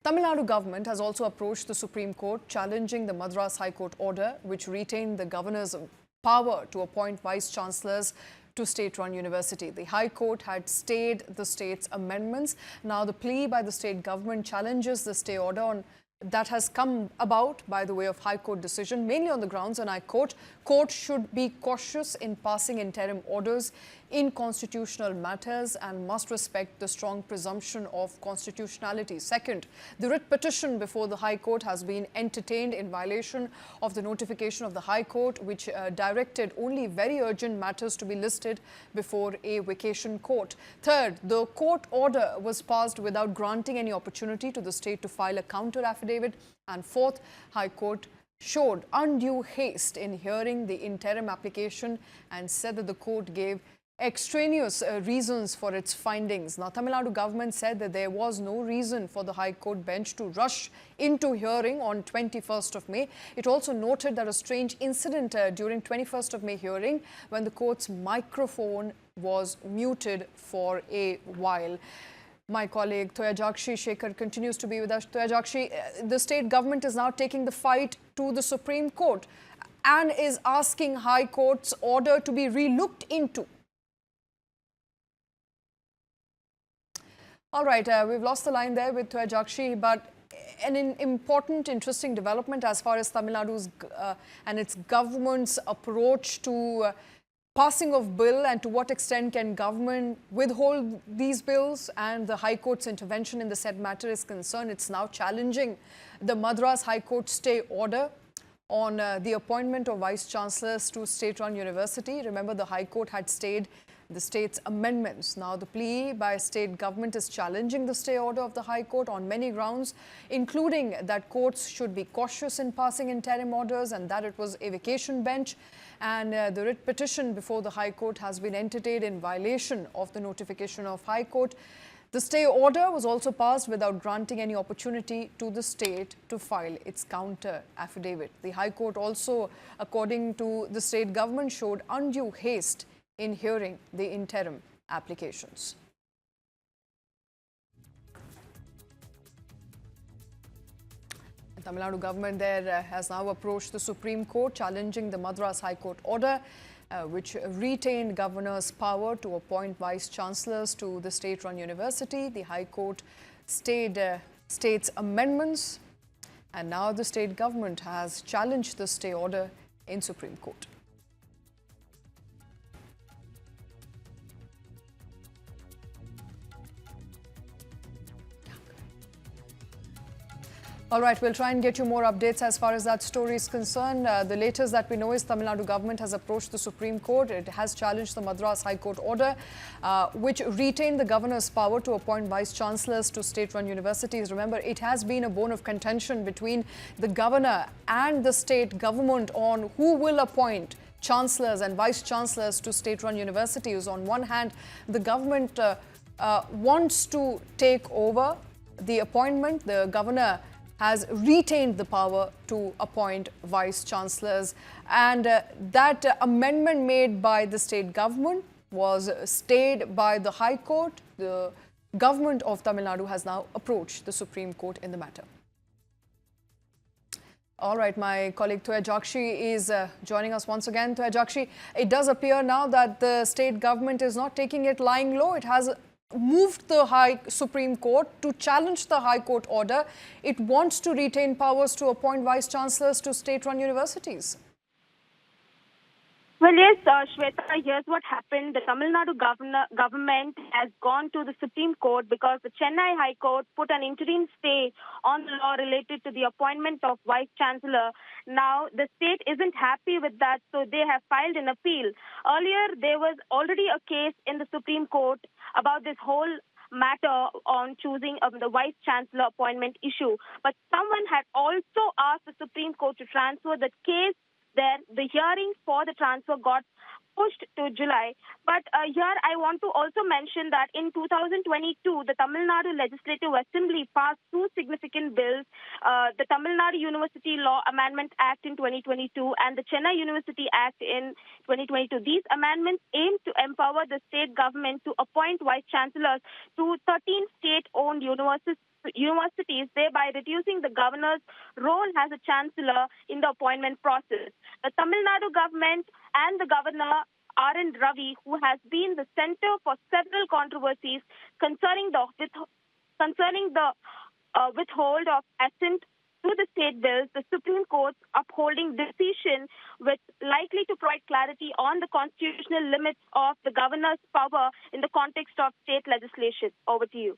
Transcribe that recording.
Tamil Nadu government has also approached the Supreme Court challenging the Madras High Court order which retained the governor's power to appoint vice chancellors to state-run university. The High Court had stayed the state's amendments. Now the plea by the state government challenges the stay order that has come about by the way of High Court decision, mainly on the grounds, and I quote, "Court should be cautious in passing interim orders in constitutional matters and must respect the strong presumption of constitutionality." Second, the writ petition before the High Court has been entertained in violation of the notification of the High Court, which directed only very urgent matters to be listed before a vacation court. Third, the court order was passed without granting any opportunity to the state to file a counter affidavit. And fourth, High Court showed undue haste in hearing the interim application and said that the court gave extraneous reasons for its findings. Now, Tamil Nadu government said that there was no reason for the High Court bench to rush into hearing on 21st of May. It also noted that a strange incident during 21st of May hearing when the court's microphone was muted for a while. My colleague Toyajakshi Shekhar continues to be with us. Toyajakshi, the state government is now taking the fight to the Supreme Court and is asking High Court's order to be relooked into. All right, we've lost the line there with Toyajakshi, but an important, interesting development as far as Tamil Nadu's and its government's approach to passing of bill and to what extent can government withhold these bills and the High Court's intervention in the said matter is concerned. It's now challenging the Madras High Court stay order on the appointment of vice chancellors to state-run university. Remember, the High Court had stayed the state's amendments. Now, the plea by state government is challenging the stay order of the High Court on many grounds, including that courts should be cautious in passing interim orders and that it was a vacation bench. And the writ petition before the High Court has been entertained in violation of the notification of High Court. The stay order was also passed without granting any opportunity to the state to file its counter affidavit. The High Court also, according to the state government, showed undue haste in hearing the interim applications. The Tamil Nadu government there has now approached the Supreme Court challenging the Madras High Court order which retained governor's power to appoint vice chancellors to the state-run university. The High Court stayed state's amendments and now the state government has challenged the stay order in Supreme Court. All right, we'll try and get you more updates as far as that story is concerned. The latest that we know is Tamil Nadu government has approached the Supreme Court. It has challenged the Madras High Court order, which retained the governor's power to appoint vice chancellors to state-run universities. Remember, it has been a bone of contention between the governor and the state government on who will appoint chancellors and vice chancellors to state-run universities. On one hand, the government wants to take over the appointment. The governor has retained the power to appoint vice chancellors, and that amendment made by the state government was stayed by the High Court. The government of Tamil Nadu has now approached the Supreme Court in the matter. All right, my colleague Toyajakshi is joining us once again. Toyajakshi, it does appear now that the state government is not taking it lying low. It has moved the Supreme Court to challenge the High Court order. It wants to retain powers to appoint vice chancellors to state-run universities. Well, yes, Shweta, here's what happened. The Tamil Nadu government has gone to the Supreme Court because the Chennai High Court put an interim stay on the law related to the appointment of Vice Chancellor. Now, the state isn't happy with that, so they have filed an appeal. Earlier, there was already a case in the Supreme Court about this whole matter on choosing the Vice Chancellor appointment issue. But someone had also asked the Supreme Court to transfer the case. Then the hearing for the transfer got pushed to July. But here I want to also mention that in 2022, the Tamil Nadu Legislative Assembly passed two significant bills, the Tamil Nadu University Law Amendment Act in 2022 and the Chennai University Act in 2022. These amendments aim to empower the state government to appoint vice chancellors to 13 state-owned universities, thereby reducing the governor's role as a chancellor in the appointment process. The Tamil Nadu government and the governor R.N. Ravi, who has been the center for several controversies concerning the withhold of assent to the state bills, the Supreme Court's upholding decision which likely to provide clarity on the constitutional limits of the governor's power in the context of state legislation. Over to you.